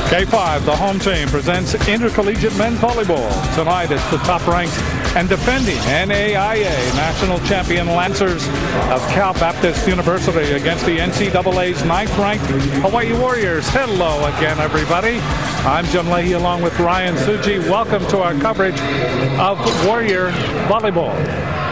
K5, the home team, presents intercollegiate men's volleyball. Tonight it's the top-ranked and defending NAIA national champion Lancers of Cal Baptist University against the NCAA's 9th-ranked Hawaii Warriors. Hello again, everybody. I'm Jim Leahy along with Ryan Suji. Welcome to our coverage of Warrior volleyball.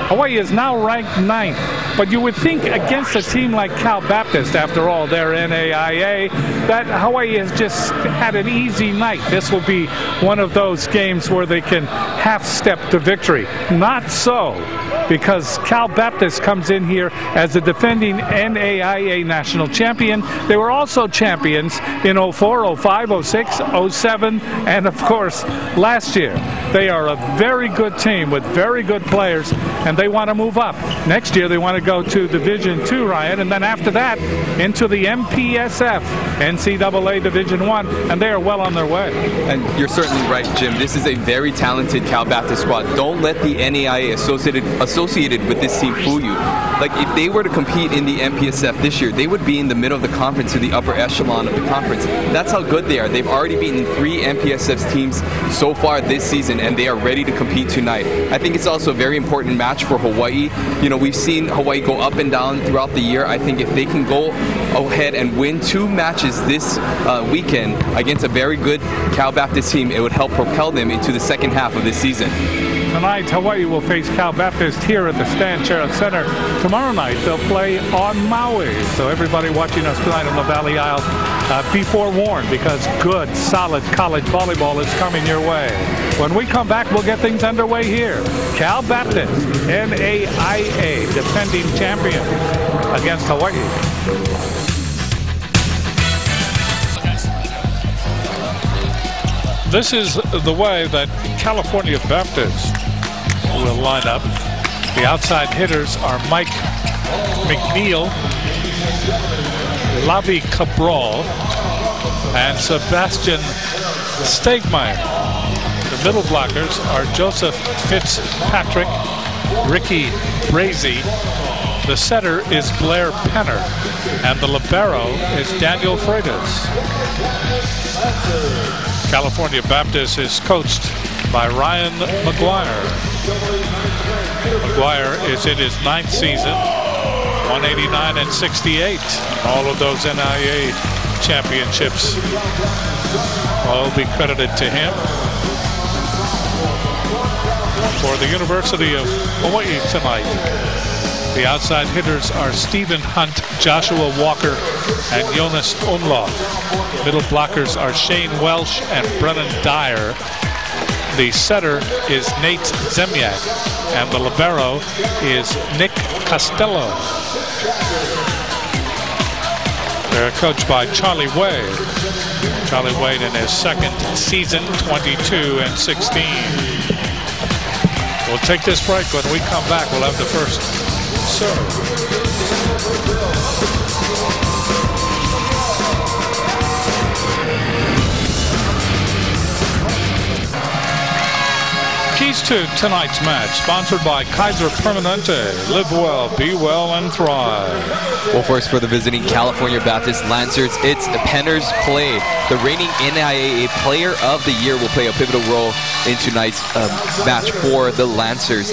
Hawaii is now ranked 9th, but you would think against a team like Cal Baptist, after all, they're NAIA, that Hawaii has just had an easy night. This will be one of those games where they can half-step to victory. Not so, because Cal Baptist comes in here as the defending NAIA national champion. They were also champions in 04, 05, 06, 07, and of course last year. They are a very good team with very good players, and they want to move up. Next year they want to go to Division II, Ryan, and then after that into the MPSF, NCAA Division I, and they are well on their way. And you're certainly right, Jim. This is a very talented Cal Baptist squad. Don't let the NAIA associated with this team fool you. Like, if they were to compete in the MPSF this year, they would be in the middle of the conference, to the upper echelon of the conference. That's how good they are. They've already beaten 3 MPSF teams so far this season, and they are ready to compete tonight. I think it's also a very important match for Hawaii. You know, we've seen Hawaii go up and down throughout the year. I think if they can go ahead and win 2 matches this weekend against a very good Cal Baptist team, it would help propel them into the second half of this season. Tonight, Hawaii will face Cal Baptist here at the Stan Sheriff Center. Tomorrow night, they'll play on Maui. So everybody watching us tonight on the Valley Isle, be forewarned, because good, solid college volleyball is coming your way. When we come back, we'll get things underway here. Cal Baptist, NAIA, defending champions against Hawaii. This is the way that California Baptist will line up. The outside hitters are Mike McNeil, Lavi Cabral, and Sebastian Stegmeyer. The middle blockers are Joseph Fitzpatrick, Ricky Brazy. The setter is Blair Penner, and the libero is Daniel Freitas. California Baptist is coached by Ryan McGuire. McGuire is in his 9th season, 189 and 68. All of those NAIA championships will be credited to him. For the University of Hawaii tonight, the outside hitters are Stephen Hunt, Joshua Walker, and Jonas Umlauf. Middle blockers are Shane Welsh and Brennan Dyer. The setter is Nate Zemyak, and the libero is Nick Costello. They're coached by Charlie Wade. Charlie Wade in his 2nd season, 22 and 16. We'll take this break. When we come back, we'll have the first serve. Keys to tonight's match, sponsored by Kaiser Permanente. Live well, be well, and thrive. Well, first, for the visiting California Baptist Lancers, it's the Penners Play. The reigning NAIA Player of the Year will play a pivotal role in tonight's match for the Lancers.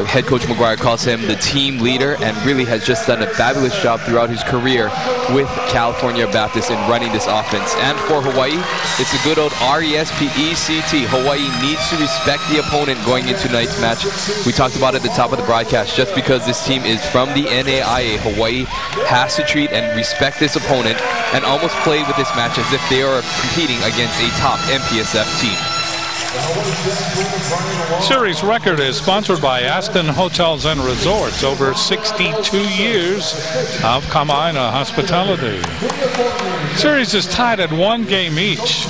Head coach McGuire calls him the team leader and really has just done a fabulous job throughout his career with California Baptist in running this offense. And for Hawaii, it's a good old RESPECT. Hawaii needs to respect the opponent going into tonight's match. We talked about it at the top of the broadcast. Just because this team is from the NAIA, Hawaii has to treat and respect this opponent and almost play with this match as if they are competing against a top MPSF team. Series record is sponsored by Aston Hotels and Resorts. Over 62 years of Kama'aina hospitality. Series is tied at 1 game each.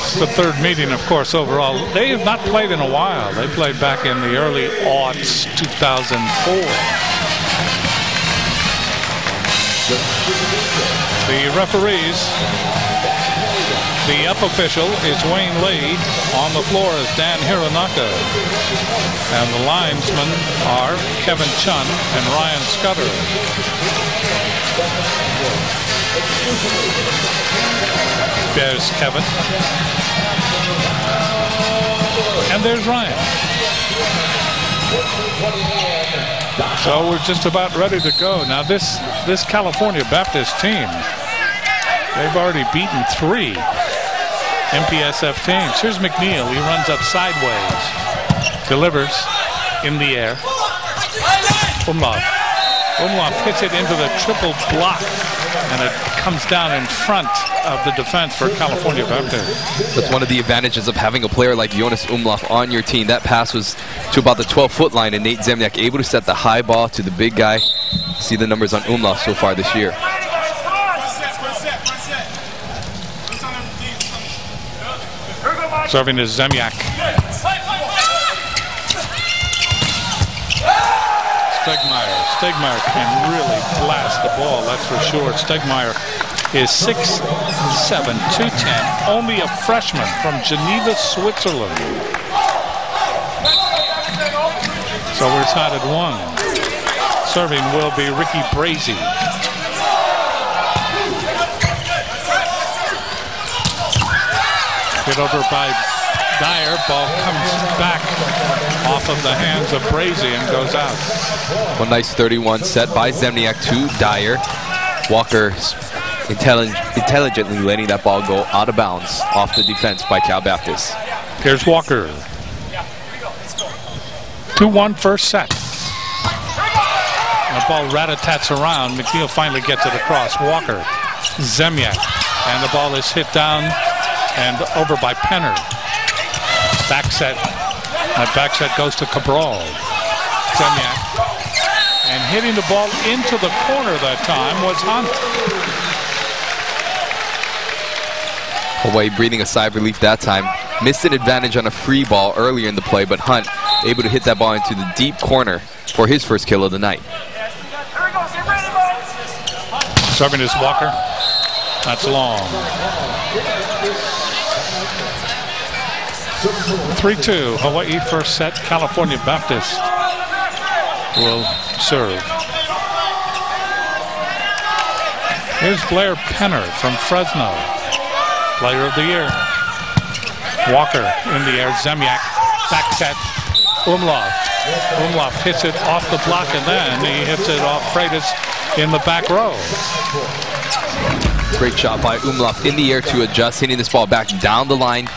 It's the 3rd meeting, of course, overall. They have not played in a while. They played back in the early aughts, 2004. The referees, the up official is Wayne Lee. On the floor is Dan Hironaka. And the linesmen are Kevin Chun and Ryan Scudder. There's Kevin. And there's Ryan. So we're just about ready to go. Now this California Baptist team, they've already beaten 3 MPSF teams. Here's McNeil. He runs up sideways. Delivers in the air. Umlauf hits it into the triple block, and it comes down in front of the defense for California Baptist. That's one of the advantages of having a player like Jonas Umlauf on your team. That pass was to about the 12-foot line, and Nate Zemniak able to set the high ball to the big guy. See the numbers on Umlauf so far this year. Serving is Zemniak. Stegmeyer can really blast the ball, that's for sure. Stegmeyer is 6'7", 210, only a freshman from Geneva, Switzerland. So we're tied at 1. Serving will be Ricky Brazy. Hit over by Dyer. Ball comes back off of the hands of Brazy and goes out. One nice 31 set by Zemniak to Dyer. Walker intelligently letting that ball go out of bounds off the defense by Cal Baptist. Here's Walker. 2-1 first set. And the ball rat-a-tats around. McNeil finally gets it across. Walker, Zemniak, and the ball is hit down and over by Penner. Back set. That back set goes to Cabral. Zemniak. And hitting the ball into the corner that time was Hunt. Hawaii breathing a sigh of relief that time. Missed an advantage on a free ball earlier in the play, but Hunt able to hit that ball into the deep corner for his first kill of the night. Serving is Walker. That's long. 3-2, Hawaii first set. California Baptist will serve. Here's Blair Penner from Fresno, player of the year. Walker in the air, Zemniak, back set, Umlauf. Umlauf hits it off the block, and then he hits it off Freitas in the back row. Great shot by Umlauf in the air to adjust, hitting this ball back down the line.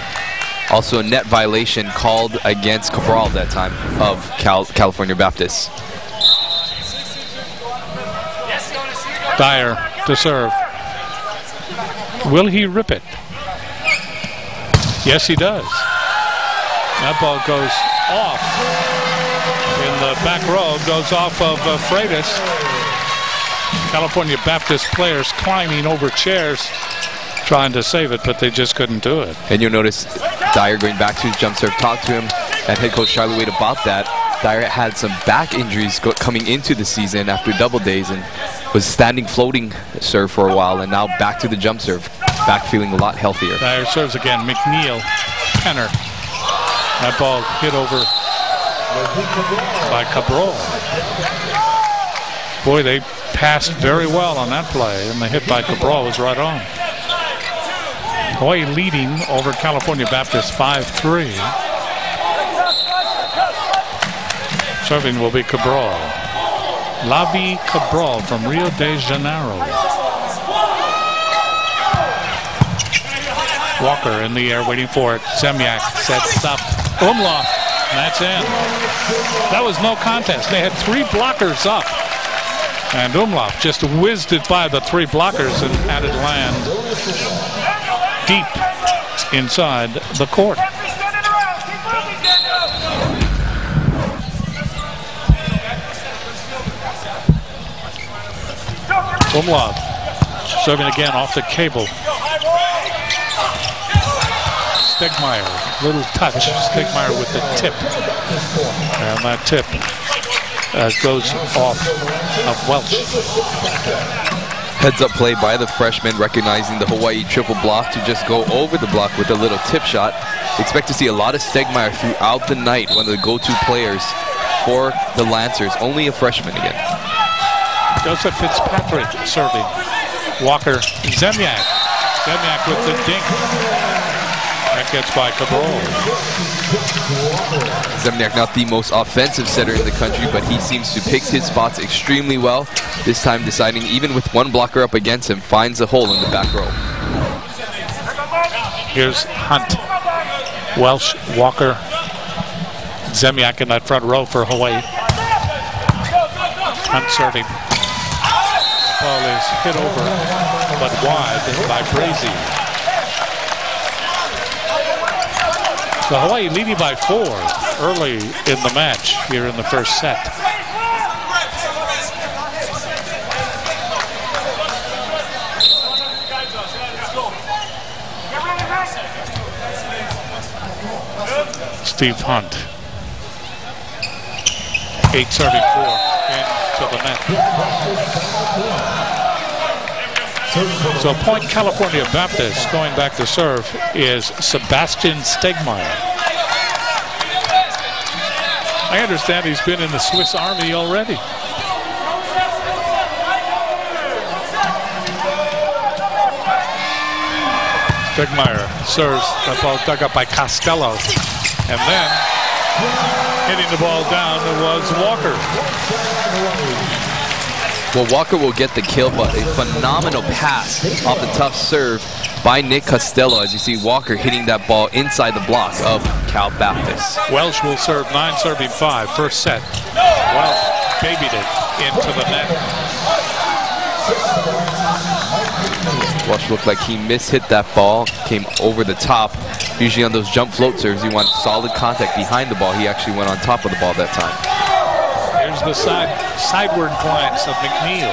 Also a net violation called against Cabral that time of California Baptist. Dyer to serve. Will he rip it? Yes, he does. That ball goes off in the back row, goes off of Freitas. California Baptist players climbing over chairs trying to save it, but they just couldn't do it. And you'll notice Dyer going back to his jump serve, talked to him and head coach Charlie Wade about that. Dyer had some back injuries coming into the season after double days and was standing floating serve for a while, and now back to the jump serve, back feeling a lot healthier. Dyer serves again. McNeil, Penner. That ball hit over by Cabral. Boy, they passed very well on that play, and the hit by Cabral was right on. Hawaii leading over California Baptist 5-3. Serving will be Cabral. Lavi Cabral from Rio de Janeiro. Walker in the air waiting for it. Zemniak sets up. Umlauf. That's in. That was no contest. They had 3 blockers up. And Umlauf just whizzed it by the 3 blockers and had it land deep inside the court. Umlauf serving again off the cable. Stegmeyer, little touch. Stegmeyer with the tip. And that tip goes off of Welch. Heads up play by the freshman, recognizing the Hawaii triple block to just go over the block with a little tip shot. Expect to see a lot of Stegmeyer throughout the night, one of the go-to players for the Lancers. Only a freshman again. Joseph Fitzpatrick serving. Walker, Zemniak Zemniak with the dink. That gets by Cabral. Zemniak not the most offensive setter in the country, but he seems to pick his spots extremely well. This time deciding, even with one blocker up against him, finds a hole in the back row. Here's Hunt, Welsh, Walker, Zemniak in that front row for Hawaii. Hunt serving. The ball is hit over, but wide by Brazy. So Hawaii leading by 4 early in the match here in the first set. Steve Hunt. 8 serving 4 into the net. So point California Baptist going back to serve is Sebastian Stegmeyer. I understand he's been in the Swiss Army already. Stegmeyer serves, the ball dug up by Costello. And then hitting the ball down was Walker. Well, Walker will get the kill, but a phenomenal pass off the tough serve by Nick Costello, as you see Walker hitting that ball inside the block of Cal Baptist. Welsh will serve 9 serving 5, first set. Welsh babied it into the net. Welsh looked like he mishit that ball, came over the top. Usually on those jump float serves, you want solid contact behind the ball. He actually went on top of the ball that time. Here's the sideward glance of McNeil.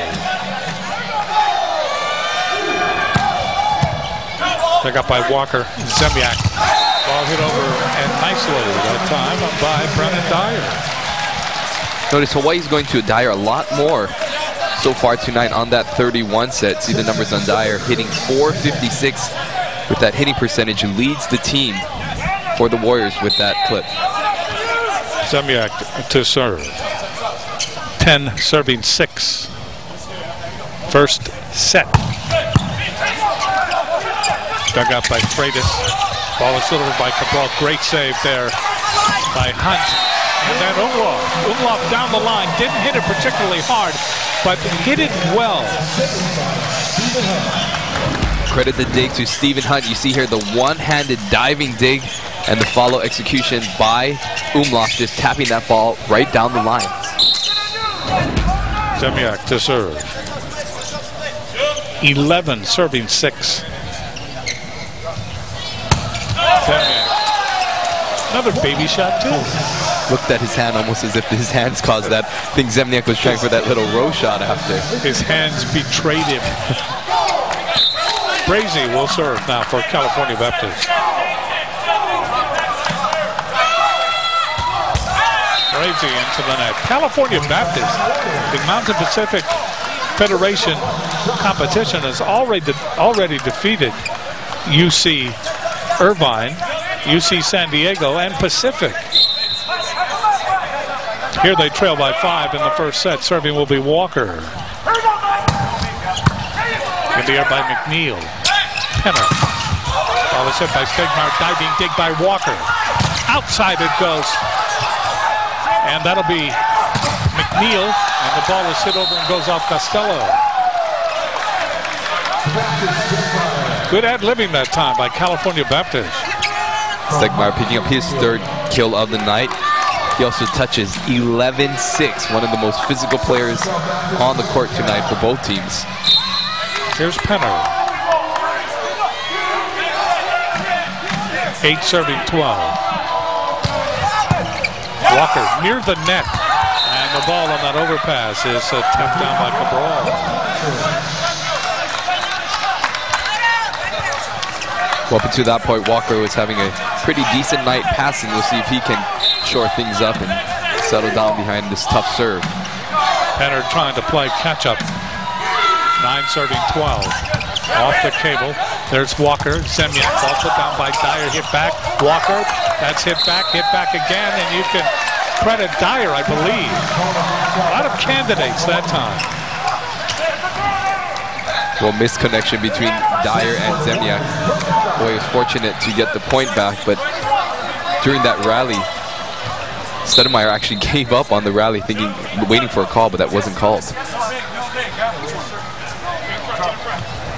Pick up by Walker. Zemniak. Ball hit over and nicely that time by Brennan Dyer. Notice Hawaii's going to Dyer a lot more so far tonight on that 31 set. See the numbers on Dyer hitting .456 with that hitting percentage. Leads the team for the Warriors with that clip. Zemniak to serve. 10 serving 6. First set. Dug out by Freitas. Ball is over by Cabral. Great save there by Hunt. And then Umlauf down the line. Didn't hit it particularly hard, but hit it well. Credit the dig to Stephen Hunt. You see here the one-handed diving dig and the follow execution by Umlauf, just tapping that ball right down the line. Zemniak to serve. 11 serving 6. Zemniak. Another baby shot too. Looked at his hand almost as if his hands caused that. I think Zemniak was trying for that little row shot after. His hands betrayed him. Brazy will serve now for California Baptist. Brazy into the net. California Baptist, the Mountain Pacific Federation competition, has already defeated UC Irvine, UC San Diego, and Pacific. Here they trail by 5 in the first set. Serving will be Walker. In the air by McNeil. Penner. Ball is hit by Stegmeyer. Diving dig by Walker. Outside it goes. And that'll be McNeil. And the ball is hit over and goes off Costello. Good ad-libbing that time by California Baptist. Stegmeyer picking up his 3rd kill of the night. He also touches 11-6, one of the most physical players on the court tonight for both teams. Here's Penner. 8 serving 12. Walker near the net. And the ball on that overpass is tapped down by Cabral. Well, up to that point, Walker was having a pretty decent night passing. We'll see if he can shore things up and settle down behind this tough serve. Penner trying to play catch-up. 9 serving 12. Off the cable. There's Walker. Zemniak. Ball put down by Dyer. Hit back. Walker. That's hit back again. And you can credit Dyer, I believe. A lot of candidates that time. Well, misconnection between Dyer and Zemniak. Boy, was fortunate to get the point back, but during that rally, Stoudemire actually gave up on the rally, waiting for a call, but that wasn't called.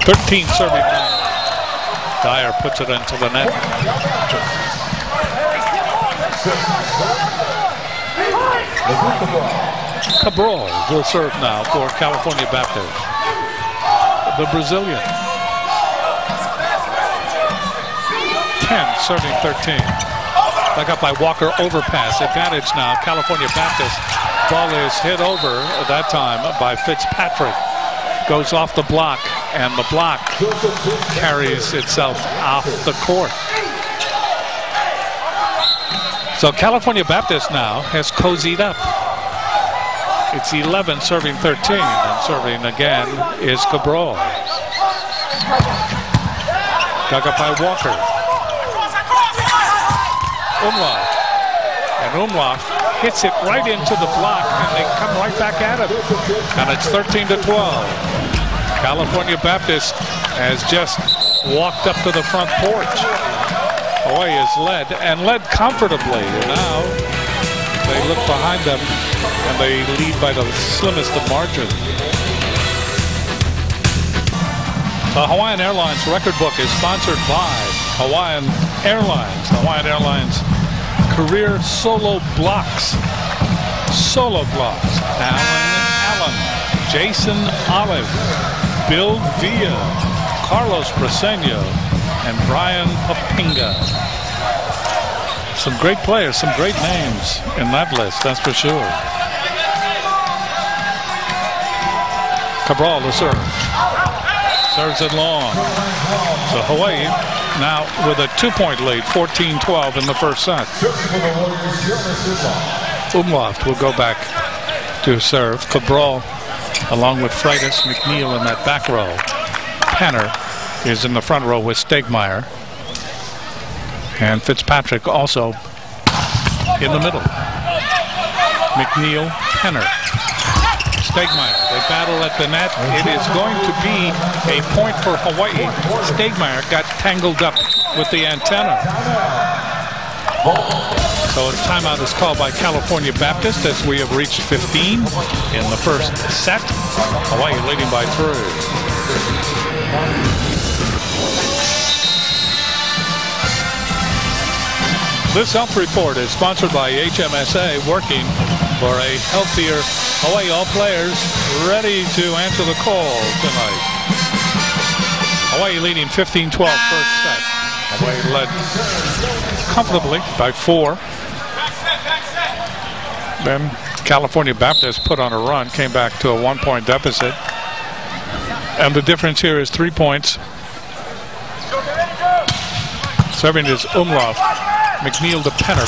13 serving now. Dyer puts it into the net. Cabral will serve now for California Baptist. The Brazilian. 10 serving 13. Back up by Walker, overpass. Advantage now, California Baptist. Ball is hit over at that time by Fitzpatrick. Goes off the block, and the block carries itself off the court. So California Baptist now has cozied up. It's 11 serving 13, and serving again is Cabral. Dug up by Walker. Umlauf. And Umlauf hits it right into the block, and they come right back at him. And it's 13 to 12. California Baptist has just walked up to the front porch. Hawaii is led, and led comfortably. Now they look behind them, and they lead by the slimmest of margins. The Hawaiian Airlines record book is sponsored by Hawaiian Airlines. Hawaiian Airlines career solo blocks. Solo blocks. Allen, Jason Olive, Bill Villa, Carlos Briseño, and Brian Papinga. Some great players, some great names in that list, that's for sure. Cabral to serve. Serves it long. So Hawaii now with a 2-point lead, 14-12 in the first set. Umlauf will go back to serve. Cabral along with Freitas, McNeil in that back row. Penner is in the front row with Stegmeyer. And Fitzpatrick also in the middle. McNeil, Penner, Stegmeyer. They battle at the net. It is going to be a point for Hawaii. Stegmeyer got tangled up with the antenna. So a timeout is called by California Baptist as we have reached 15 in the first set. Hawaii leading by 3. This health report is sponsored by HMSA, working for a healthier Hawaii. All players ready to answer the call tonight. Hawaii leading 15-12 first set. Hawaii led comfortably by 4. Then California Baptist put on a run, came back to a 1-point deficit. And the difference here is 3 points. Serving is Umlauf. McNeil to Penner.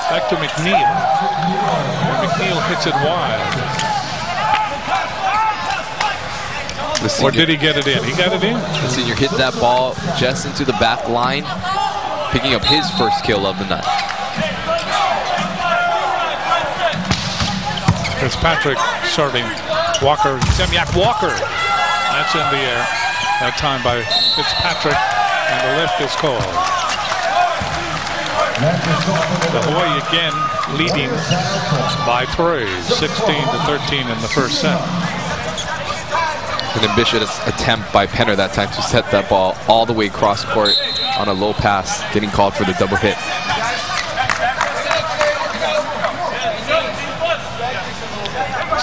Back to McNeil. And McNeil hits it wide. Or did he get it in? He got it in. The senior hit that ball just into the back line, picking up his first kill of the night. Fitzpatrick serving. Walker, Zemniak Walker. That's in the air. That time by Fitzpatrick, and the lift is called. The Hawaii again leading by 3, 16-13 in the first set. An ambitious attempt by Penner that time to set that ball all the way cross court on a low pass, getting called for the double hit.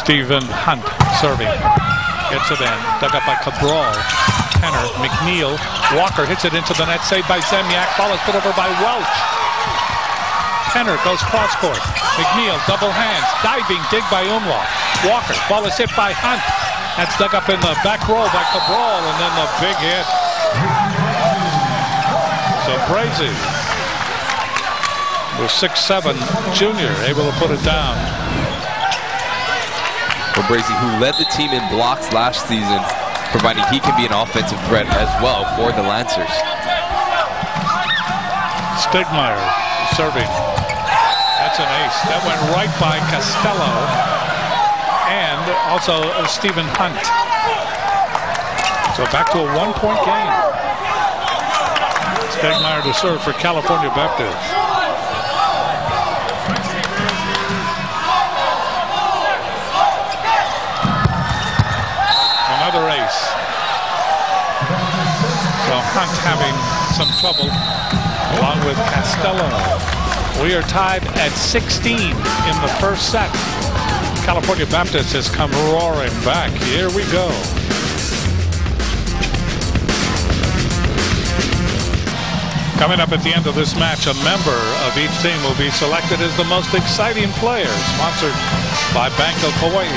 Stephen Hunt serving. Gets it in. Dug up by Cabral. Penner, McNeil. Walker hits it into the net. Saved by Zemniak. Ball is put over by Welch. Penner goes cross court. McNeil, double hands. Diving, dig by Umlauf. Walker. Ball is hit by Hunt. That's dug up in the back row by Cabral. And then the big hit. So Brazy, the 6'7" junior, able to put it down. For Brazy, who led the team in blocks last season, providing he can be an offensive threat as well for the Lancers. Stegmeyer serving. That's an ace. That went right by Costello. And also Stephen Hunt. So back to a 1-point game. Stegmeyer to serve for California Baptist. Another ace. So Hunt having some trouble along with Castello. We are tied at 16 in the first set. California Baptist has come roaring back. Here we go. Coming up at the end of this match, a member of each team will be selected as the most exciting player, sponsored by Bank of Hawaii.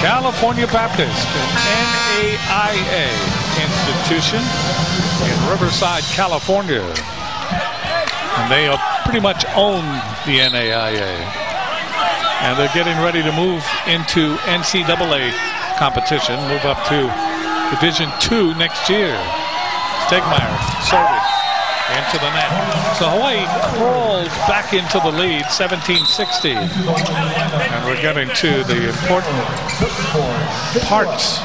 California Baptist, an NAIA institution in Riverside, California. And they pretty much own the NAIA. And they're getting ready to move into NCAA competition, move up to Division II next year. Stegmeyer serving into the net. So Hawaii crawls back into the lead, 17-16. And we're getting to the important parts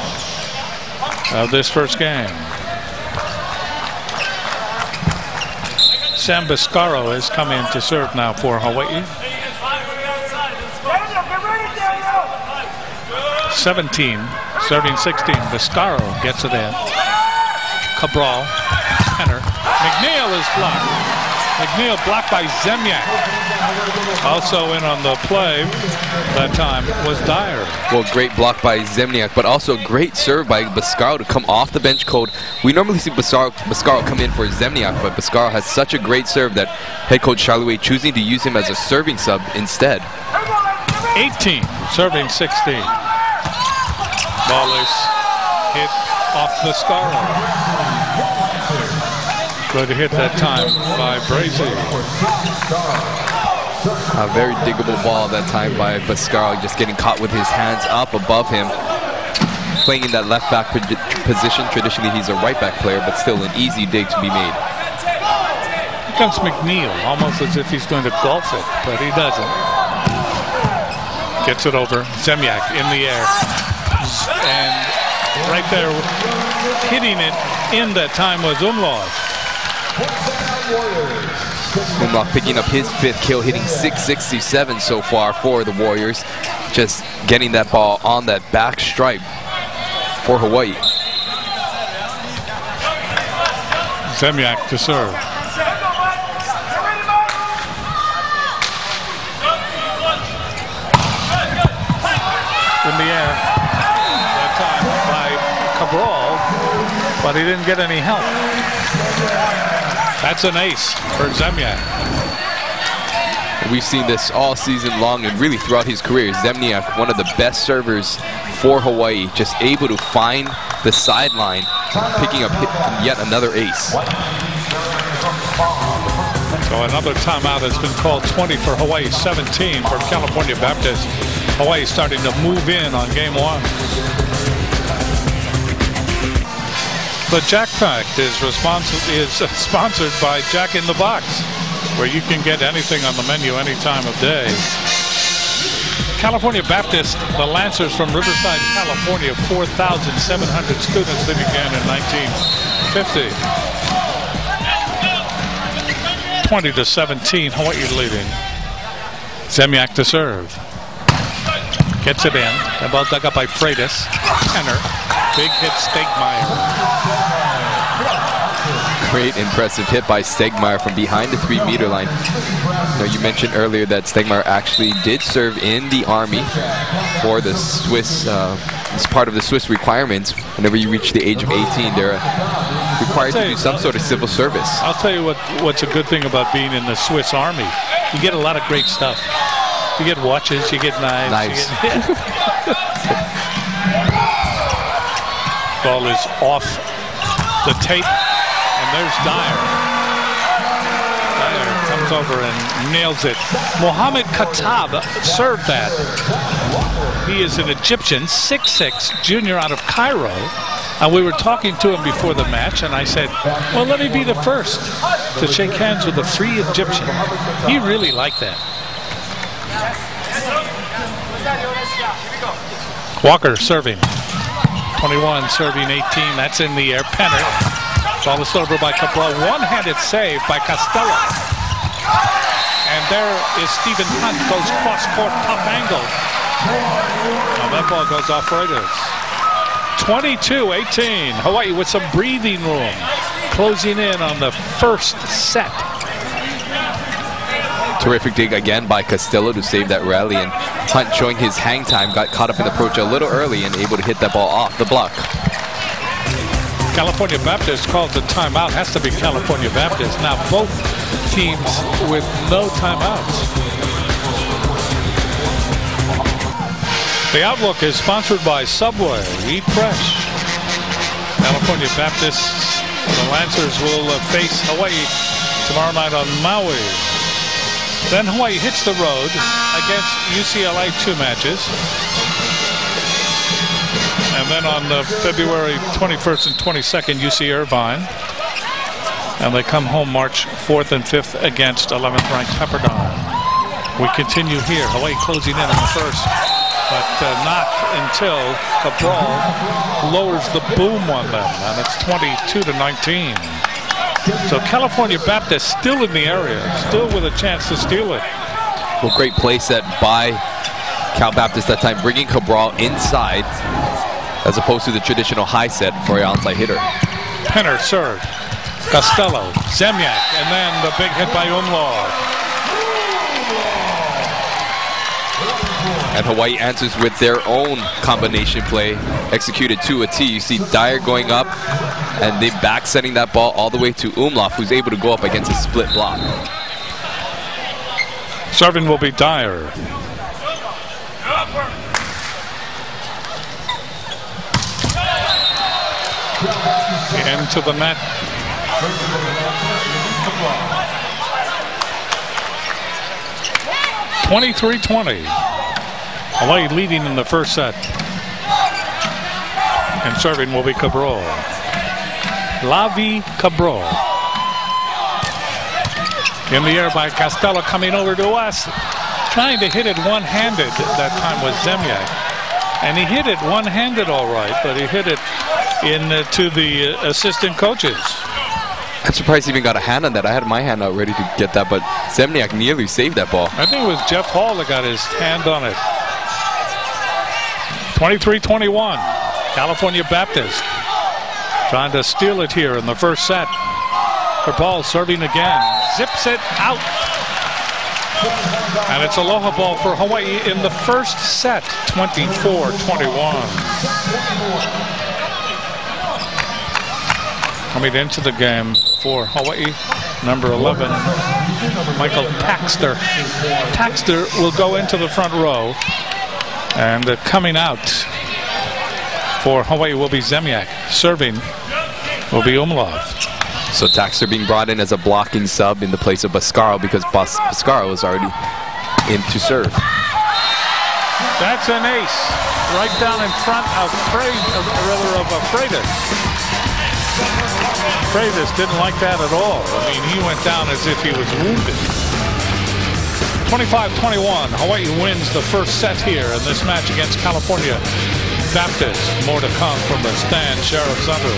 of this first game. Sam Biscaro has come in to serve now for Hawaii. 17, serving 16. Biscaro gets it in. Cabral, Penner. McNeil is blocked. McNeil blocked by Zemyak. Also in on the play that time was Dyer. Well, great block by Zemniak, but also great serve by Biscaro to come off the bench code. We normally see Biscaro come in for Zemniak, but Biscaro has such a great serve that head coach Charlie Wade choosing to use him as a serving sub instead. 18, serving 16. Ball is hit off Biscaro. Good hit that time by Brazy. A very diggable ball that time by Biscaro, just getting caught with his hands up above him. Playing in that left back position. Traditionally, he's a right back player, but still an easy dig to be made. Here comes McNeil, almost as if he's going to golf it, but he doesn't. Gets it over. Zemyak in the air. And right there, hitting it in that time was Umlauf. Umlauf picking up his 5th kill, hitting 667 so far for the Warriors. Just getting that ball on that back stripe for Hawaii. Zemyak to serve. In the air. By Cabral, but he didn't get any help. That's an ace for Zemyak. We've seen this all season long and really throughout his career. Zemniak, one of the best servers for Hawaii, just able to find the sideline, picking up yet another ace. So another timeout has been called. 20 for Hawaii, 17 for California Baptist. Hawaii starting to move in on game 1. The Jack Fact is sponsored by Jack in the Box, where you can get anything on the menu any time of day. California Baptist, the Lancers from Riverside, California, 4,700 students. They began in 1950. 20-17, Hawaii leading. Zemyak to serve. Gets it in. The ball dug up by Freitas. Penner. Big hit Stegmeyer. Great impressive hit by Stegmeyer from behind the 3-meter line. You mentioned earlier that Stegmeyer actually did serve in the Army for the Swiss, as part of the Swiss requirements. Whenever you reach the age of 18, they're required to do some sort of civil service. I'll tell you what's a good thing about being in the Swiss Army. You get a lot of great stuff. You get watches, you get knives. Ball is off the tape, and there's Dyer. Dyer comes over and nails it. Mohamed Khattab served that. He is an Egyptian, 6'6", junior out of Cairo. And we were talking to him before the match, and I said, well, let me be the first to shake hands with a free Egyptian. He really liked that. Walker serving. 21 serving 18. That's in the air. Penner. Ball is over by Cabral. One-handed save by Costello. And there is Stephen Hunt. Goes cross-court, tough angle. Now that ball goes off Raiders. 22-18. Hawaii with some breathing room. Closing in on the first set. Terrific dig again by Costello to save that rally, and Hunt showing his hang time, got caught up in the approach a little early and able to hit that ball off the block. California Baptist calls a timeout. Has to be California Baptist. Now both teams with no timeouts. The Outlook is sponsored by Subway. Eat fresh. California Baptist, the Lancers will face Hawaii tomorrow night on Maui. Then Hawaii hits the road against UCLA 2 matches. And then on February 21st and 22nd, UC Irvine. And they come home March 4th and 5th against 11th ranked Pepperdine. We continue here. Hawaii closing in on the first, but not until Cabral lowers the boom on them. And it's 22-19. So California Baptist still in the area, still with a chance to steal it. Well, great play set by Cal Baptist that time, bringing Cabral inside as opposed to the traditional high set for an onside hitter. Penner served. Costello, Zemyak, and then the big hit by Umlauf. And Hawaii answers with their own combination play, executed to a T. You see Dyer going up, and they back setting that ball all the way to Umlauf, who's able to go up against a split block. Serving will be Dyer. Into the net. (23-20). Hawaii leading in the first set. And serving will be Cabral. Lavi Cabral. In the air by Costello, coming over to us. Trying to hit it one-handed. That time was Zemyak. And he hit it one-handed all right, but he hit it to the assistant coaches. I'm surprised he even got a hand on that. I had my hand out ready to get that, but Zemyak nearly saved that ball. I think it was Jeff Hall that got his hand on it. 23-21. California Baptist trying to steal it here in the first set. Cabral serving again. Zips it out. And it's aloha ball for Hawaii in the first set. 24-21. Coming into the game for Hawaii, number 11, Michael Taxter. Taxter will go into the front row. And coming out for Hawaii will be Zemyak. Serving will be Umlauf. So Taxter being brought in as a blocking sub in the place of Bascaro because Bascaro is already in to serve. That's an ace. Right down in front of Freitas. Freitas didn't like that at all. I mean, he went down as if he was wounded. 25-21. Hawaii wins the first set here in this match against California Baptist. More to come from the Stan Sheriff Center.